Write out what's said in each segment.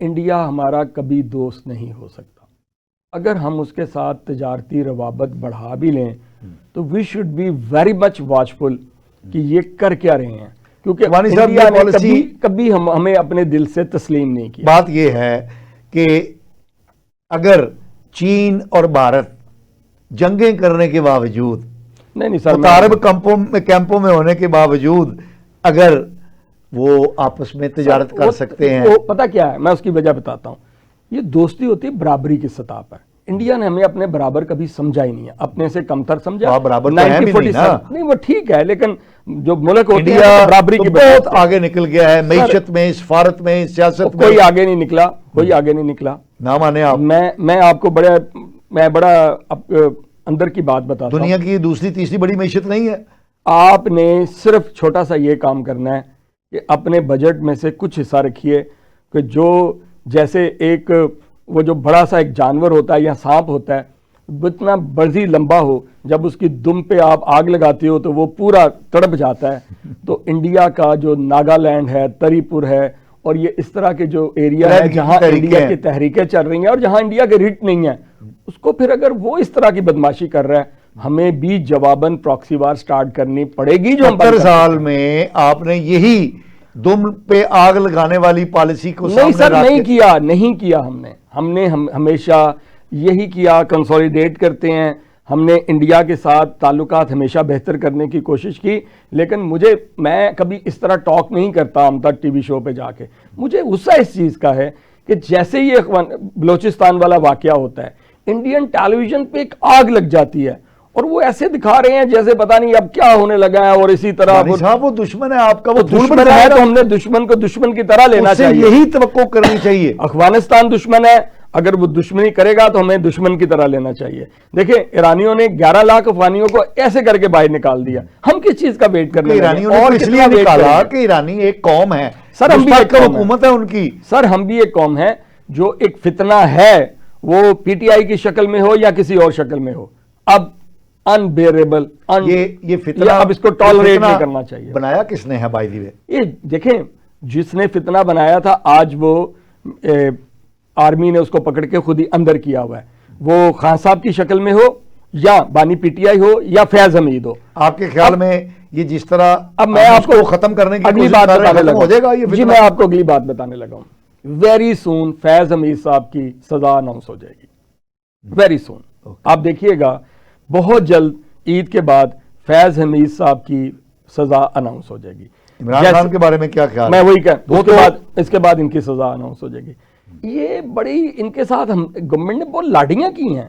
India ہمارا کبھی دوست نہیں ہو سکتا. اگر ہم اس کے ساتھ تجارتی روابط بڑھا بھی لیں تو we should be very much watchful کہ یہ کر کیا رہے ہیں, کیونکہ انڈیا نے کبھی ہمیں اپنے دل سے تسلیم نہیں کیا. بات یہ ہے کہ اگر چین اور بھارت جنگیں کرنے کے باوجود, نہیں سر, متعارف کیمپوں میں ہونے کے باوجود اگر وہ آپس میں تجارت کر سکتے ہیں, وہ پتہ کیا ہے, میں اس کی وجہ بتاتا ہوں. یہ دوستی ہوتی ہے برابری کی سطح پر. انڈیا نے ہمیں اپنے برابر کبھی سمجھا ہی نہیں ہے, اپنے سے کمتر سمجھا. برابر تو ہے بھی نہیں نا. نہیں وہ ٹھیک ہے, لیکن جو ملک ہوتی ہے انڈیا برابری کی بہت آگے نکل گیا ہے, معیشت میں, سفارت میں, سیاست میں. کوئی آگے نہیں نکلا, کوئی آگے نہیں نکلا. نہ مانے آپ. میں آپ کو بڑا اندر کی بات بتاتا ہوں. دنیا کی دوسری تیسری بڑی معیشت نہیں ہے. آپ نے صرف چھوٹا سا یہ کام کرنا ہے کہ اپنے بجٹ میں سے کچھ حصہ رکھیے کہ جو جیسے ایک وہ جو بڑا سا ایک جانور ہوتا ہے یا سانپ ہوتا ہے, اتنا برزی لمبا ہو, جب اس کی دم پہ آپ آگ لگاتے ہو تو وہ پورا تڑپ جاتا ہے. تو انڈیا کا جو ناگالینڈ ہے, تری پور ہے, اور یہ اس طرح کے جو ایریا ہے جہاں انڈیا کی تحریکیں چل رہی ہیں اور جہاں انڈیا کے ریٹ نہیں ہیں, اس کو پھر اگر وہ اس طرح کی بدماشی کر رہا ہے, ہمیں بھی جواباً پراکسی وار سٹارٹ کرنی پڑے گی. جو 70 سال میں آپ نے یہی دم پہ آگ لگانے والی پالیسی کو نہیں سر نہیں کیا ہم نے ہمیشہ یہی کیا. کنسولیڈیٹ کرتے ہیں, ہم نے انڈیا کے ساتھ تعلقات ہمیشہ بہتر کرنے کی کوشش کی. لیکن میں کبھی اس طرح ٹاک نہیں کرتا ہم تک ٹی وی شو پہ جا کے. مجھے غصہ اس چیز کا ہے کہ جیسے یہ بلوچستان والا واقعہ ہوتا ہے, انڈین ٹیلی ویژن پہ ایک آگ لگ جاتی ہے اور وہ ایسے دکھا رہے ہیں جیسے پتہ نہیں اب کیا ہونے لگا ہے. اور اسی طرح وہ دشمن ہے آپ کا, وہ دشمن ہے تو ہم نے دشمن کو دشمن کی طرح لینا چاہیے. یہی توقع کرنی چاہیے. افغانستان دشمن ہے, اگر وہ دشمنی کرے گا تو ہمیں دشمن کی طرح لینا چاہیے. دیکھیں ایرانیوں نے 11 لاکھ افغانیوں کو ایسے کر کے باہر نکال دیا. ہم کس چیز کا ویٹ کرنے ایرانیوں نے اس لیے نکالا کہ ایرانی ایک قوم ہے سر, ہم بھی ایک حکومت ہے ان کی. سر ہم بھی ایک قوم ہے جو ایک فتنہ ہے, وہ پی ٹی آئی کی شکل میں ہو یا کسی اور شکل میں ہو, اب انبیئریبل یہ فتنہ, اب اس کو ٹالریٹ نہیں کرنا چاہیے. بنایا کس نے ہے بائی دی وے؟ یہ دیکھیں, جس نے فتنہ بنایا تھا آج وہ آرمی نے اس کو پکڑ کے خود ہی اندر کیا ہوا ہے. وہ خان صاحب کی شکل میں ہو یا بانی پی ٹی آئی ہو یا فیض حمید ہو. آپ کے خیال میں یہ جس طرح اب میں آپ کو ختم کرنے کی اگلی بات بتانے لگا ہو جائے گا یہ جی, میں آپ کو اگلی بات بتانے لگا ہوں. ویری سون فیض حمید صاحب کی سزا اناؤنس ہو جائے گی, ویری سون. آپ دیکھیے گا بہت جلد عید کے بعد فیض حمید صاحب کی سزا اناؤنس ہو جائے گی. عمران خان کے بارے میں کیا خیال؟ میں وہی اس کے بعد ان کی سزا اناؤنس ہو جائے گی. یہ بڑی ان کے ساتھ گورنمنٹ نے بہت لاڈیاں کی ہیں.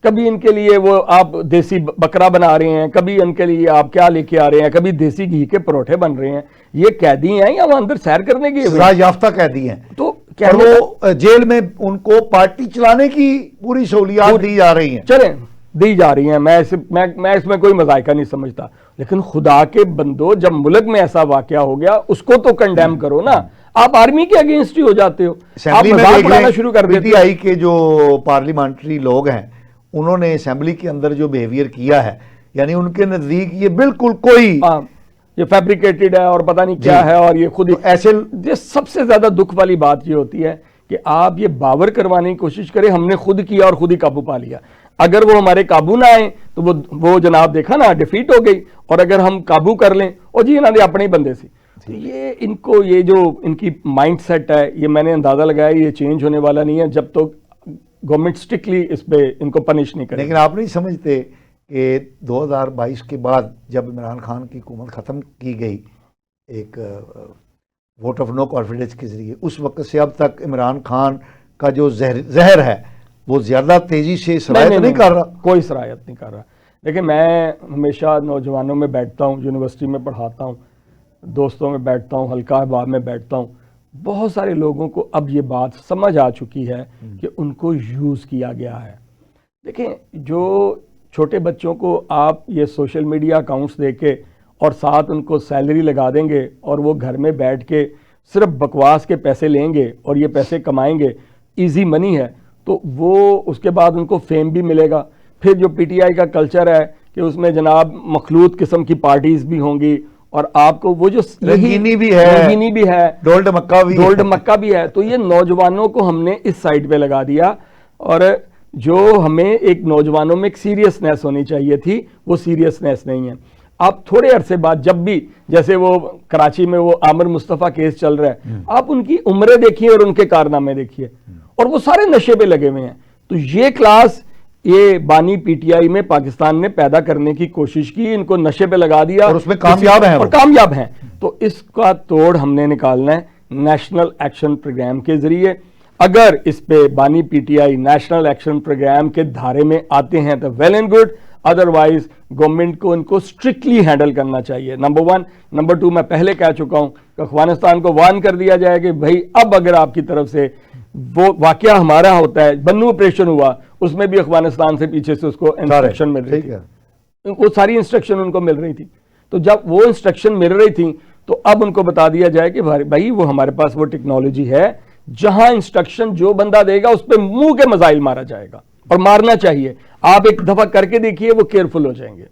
کبھی ان کے لیے وہ آپ دیسی بکرا بنا رہے ہیں, کبھی ان کے لیے آپ کیا لے کے آ رہے ہیں, کبھی دیسی گھی کے پروٹھے بن رہے ہیں. یہ قیدی ہیں یا وہ اندر سیر کرنے کے سزا یافتہ قیدی ہیں, تو وہ جیل میں ان کو پارٹی چلانے کی پوری سہولیات دی جا رہی ہیں. چلیں دی جا رہی ہیں, میں اس میں کوئی مذائقہ نہیں سمجھتا. لیکن خدا کے بندو, جب ملک میں ایسا واقعہ ہو گیا اس کو تو کنڈیم کرو نا. آپ آرمی کے اگینسٹ ہی ہو جاتے ہو, آپ مذاق اڑانا شروع کر دیتے. پی ٹی آئی کے جو پارلیمنٹری لوگ ہیں انہوں نے اسمبلی کے اندر جو بیہیویئر کیا ہے, یعنی ان کے نزدیک یہ بالکل کوئی یہ فیبریکیٹڈ ہے اور پتہ نہیں کیا ہے, اور یہ خود ایسے. سب سے زیادہ دکھ والی بات یہ ہوتی ہے کہ آپ یہ باور کروانے کی کوشش کریں ہم نے خود کیا اور خود ہی قابو پا لیا. اگر وہ ہمارے قابو نہ آئیں تو وہ جناب دیکھا نا ڈیفیٹ ہو گئی, اور اگر ہم قابو کر لیں اور جی انہوں نے اپنے ہی بندے سی. تو یہ جو ان کی مائنڈ سیٹ ہے, یہ میں نے اندازہ لگایا یہ چینج ہونے والا نہیں ہے جب تک گورنمنٹ اسٹرکٹلی اس پہ ان کو پنش نہیں کرے. لیکن آپ نہیں سمجھتے کہ 2022 کے بعد جب عمران خان کی حکومت ختم کی گئی ایک ووٹ آف نو کانفیڈنس کے ذریعے, اس وقت سے اب تک عمران خان کا جو زہر ہے وہ زیادہ تیزی سے سرایت نہیں کر رہا؟ کوئی سرایت نہیں کر رہا. دیکھیں میں ہمیشہ نوجوانوں میں بیٹھتا ہوں, یونیورسٹی میں پڑھاتا ہوں, دوستوں میں بیٹھتا ہوں, حلقہ احباب میں بیٹھتا ہوں. بہت سارے لوگوں کو اب یہ بات سمجھ آ چکی ہے کہ ان کو یوز کیا گیا ہے. دیکھیں جو چھوٹے بچوں کو آپ یہ سوشل میڈیا اکاؤنٹس دے کے اور ساتھ ان کو سیلری لگا دیں گے اور وہ گھر میں بیٹھ کے صرف بکواس کے پیسے لیں گے اور یہ پیسے کمائیں گے, ایزی منی ہے, تو وہ اس کے بعد ان کو فیم بھی ملے گا. پھر جو پی ٹی آئی کا کلچر ہے کہ اس میں جناب مخلوط قسم کی پارٹیز بھی ہوں گی اور آپ کو وہ جو رنگینی بھی ہے، رنگینی بھی ہے، ڈولڈ مکہ بھی گولڈ مکہ بھی ہے، تو یہ نوجوانوں کو ہم نے اس سائٹ پہ لگا دیا، اور جو ہمیں ایک نوجوانوں میں ایک سیریسنیس ہونی چاہیے تھی وہ سیریسنیس نہیں ہے۔ آپ تھوڑے عرصے بعد جب بھی جیسے وہ کراچی میں وہ عامر مصطفیٰ کیس چل رہا ہے، آپ ان کی عمریں دیکھیے اور ان کے کارنامے دیکھیے، اور وہ سارے نشے پہ لگے ہوئے ہیں۔ تو یہ کلاس یہ بانی پی ٹی آئی میں پاکستان نے پیدا کرنے کی کوشش کی، ان کو نشے پہ لگا دیا اور اس میں کامیاب ہیں، اور کامیاب ہیں۔ تو اس کا توڑ ہم نے نکالنا ہے نیشنل ایکشن پروگرام کے ذریعے۔ اگر اس پہ بانی PTI national action programme کے دھارے میں آتے ہیں تو well and good, otherwise government کو ان کو اسٹرکٹلی ہینڈل کرنا چاہیے، نمبر 1۔ نمبر 2، میں پہلے کہہ چکا ہوں کہ افغانستان کو وارن کر دیا جائے کہ بھائی اب اگر آپ کی طرف سے وہ واقعہ ہمارا ہوتا ہے، بنو آپریشن ہوا، اس میں بھی افغانستان سے پیچھے سے اس کو انسٹرکشن مل رہی تھی، وہ ساری انسٹرکشن ان کو مل رہی تھی، تو جب وہ انسٹرکشن مل رہی تھی تو اب ان کو بتا دیا جائے کہ بھائی وہ ہمارے پاس وہ ٹیکنالوجی ہے جہاں انسٹرکشن جو بندہ دے گا اس پہ منہ کے میزائل مارا جائے گا، اور مارنا چاہیے۔ آپ ایک دفعہ کر کے دیکھیے، وہ کیئرفل ہو جائیں گے،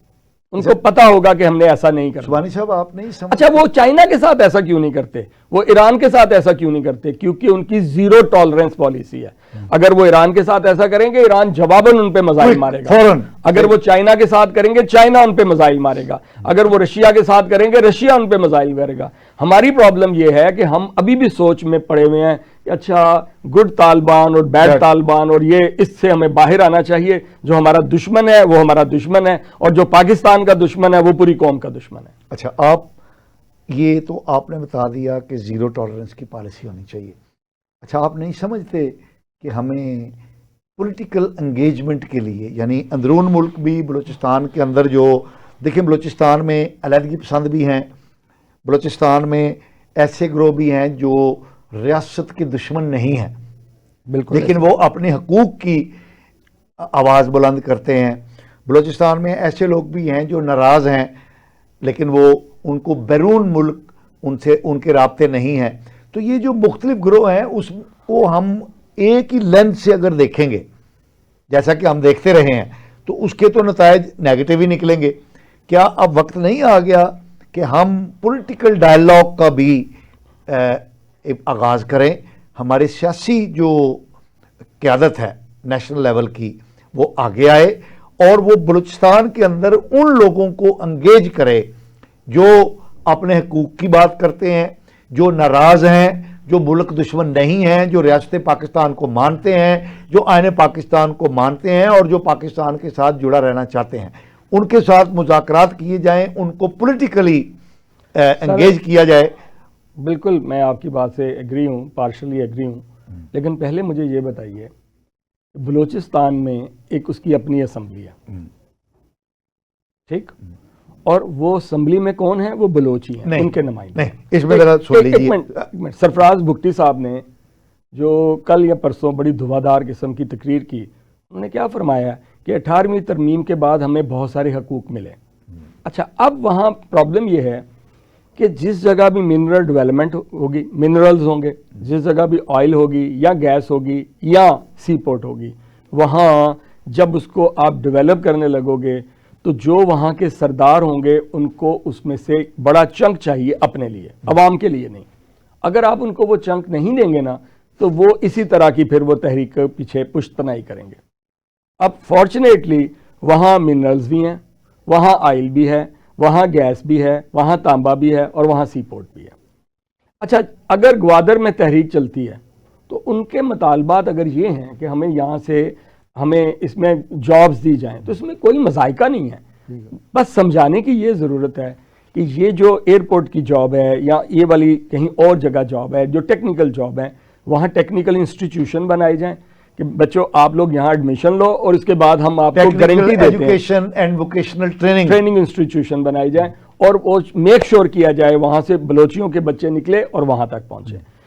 ان کو پتا ہوگا کہ ہم نے ایسا نہیں کرنا۔ شبانی صاحب آپ نہیں سمجھ، اچھا وہ چائنا کے ساتھ ایسا کیوں نہیں کرتے، وہ ایران کے ساتھ ایسا کیوں نہیں کرتے؟ کیونکہ ان کی زیرو ٹالرنس پالیسی ہے۔ اگر وہ ایران کے ساتھ ایسا کریں گے، ایران جواباً ان پہ میزائل مارے گا فوراً۔ اگر وہ چائنا کے ساتھ کریں گے، چائنا ان پہ میزائل مارے گا۔ اگر وہ رشیا کے ساتھ کریں گے، رشیا ان پہ میزائل مارے گا۔ ہماری پرابلم یہ ہے کہ ہم ابھی بھی سوچ میں پڑے ہوئے ہیں کہ اچھا گڈ طالبان اور بیڈ طالبان، اور یہ اس سے ہمیں باہر آنا چاہیے۔ جو ہمارا دشمن ہے وہ ہمارا دشمن ہے، اور جو پاکستان کا دشمن ہے وہ پوری قوم کا دشمن ہے۔ اچھا آپ یہ تو آپ نے بتا دیا کہ زیرو ٹالرنس کی پالیسی ہونی چاہیے۔ اچھا آپ نہیں سمجھتے کہ ہمیں پولیٹیکل انگیجمنٹ کے لیے، یعنی اندرون ملک بھی بلوچستان کے اندر جو دیکھیں، بلوچستان میں علیحدگی پسند بھی ہیں، بلوچستان میں ایسے گروہ بھی ہیں جو ریاست کے دشمن نہیں ہیں، بالکل، لیکن وہ اپنے حقوق کی آواز بلند کرتے ہیں۔ بلوچستان میں ایسے لوگ بھی ہیں جو ناراض ہیں، لیکن وہ ان کو بیرون ملک ان کے رابطے نہیں ہیں۔ تو یہ جو مختلف گروہ ہیں اس کو ہم ایک ہی لینس سے اگر دیکھیں گے، جیسا کہ ہم دیکھتے رہے ہیں، تو اس کے تو نتائج نیگیٹو ہی نکلیں گے۔ کیا اب وقت نہیں آ گیا کہ ہم پولیٹیکل ڈائیلاگ کا بھی آغاز کریں؟ ہمارے سیاسی جو قیادت ہے نیشنل لیول کی، وہ آگے آئے اور وہ بلوچستان کے اندر ان لوگوں کو انگیج کرے جو اپنے حقوق کی بات کرتے ہیں، جو ناراض ہیں، جو ملک دشمن نہیں ہیں، جو ریاست پاکستان کو مانتے ہیں، جو آئین پاکستان کو مانتے ہیں، اور جو پاکستان کے ساتھ جڑا رہنا چاہتے ہیں۔ ان کے ساتھ مذاکرات کیے جائیں، ان کو پولیٹیکلی انگیج کیا جائے۔ بالکل میں آپ کی بات سے ایگری ہوں، پارشلی ایگری ہوں، لیکن پہلے مجھے یہ بتائیے، بلوچستان میں ایک اس کی اپنی اسمبلی ہے، ٹھیک، اور وہ اسمبلی میں کون ہے؟ وہ بلوچی ہیں، ان کے نمائندے۔ نہیں، اس میں ذرا سن لیجیے۔ ایک منٹ، سرفراز بھگتی صاحب نے جو کل یا پرسوں بڑی دھواں قسم کی تقریر کی، انہوں نے کیا فرمایا کہ 18ویں ترمیم کے بعد ہمیں بہت سارے حقوق ملے۔ اچھا اب وہاں پرابلم یہ ہے کہ جس جگہ بھی منرل ڈیولپمنٹ ہوگی، منرلز ہوں گے، جس جگہ بھی آئل ہوگی یا گیس ہوگی یا سی پورٹ ہوگی، وہاں جب اس کو آپ ڈیولپ کرنے لگو گے تو جو وہاں کے سردار ہوں گے ان کو اس میں سے بڑا چنک چاہیے اپنے لیے، عوام کے لیے نہیں۔ اگر آپ ان کو وہ چنک نہیں دیں گے نا تو وہ اسی طرح کی پھر وہ تحریک پیچھے پشت پناہی کریں گے۔ اب فارچونیٹلی وہاں منرلز بھی ہیں، وہاں آئل بھی ہے، وہاں گیس بھی ہے، وہاں تانبا بھی ہے، اور وہاں سی پورٹ بھی ہے۔ اچھا اگر گوادر میں تحریک چلتی ہے تو ان کے مطالبات اگر یہ ہیں کہ ہمیں یہاں سے ہمیں اس میں جابز دی جائیں، تو اس میں کوئی مذائقہ نہیں ہے۔ بس سمجھانے کی یہ ضرورت ہے کہ یہ جو ایئرپورٹ کی جاب ہے یا یہ والی کہیں اور جگہ جاب ہے، جو ٹیکنیکل جاب ہے، وہاں ٹیکنیکل انسٹیٹیوشن بنائے جائیں کہ بچوں آپ لوگ یہاں ایڈمیشن لو اور اس کے بعد ہم آپ کو گارنٹی دیتے ہیں، education and vocational training institution بنائی جائیں، اور وہ میک شور کیا جائے وہاں سے بلوچیوں کے بچے نکلے اور وہاں تک پہنچے۔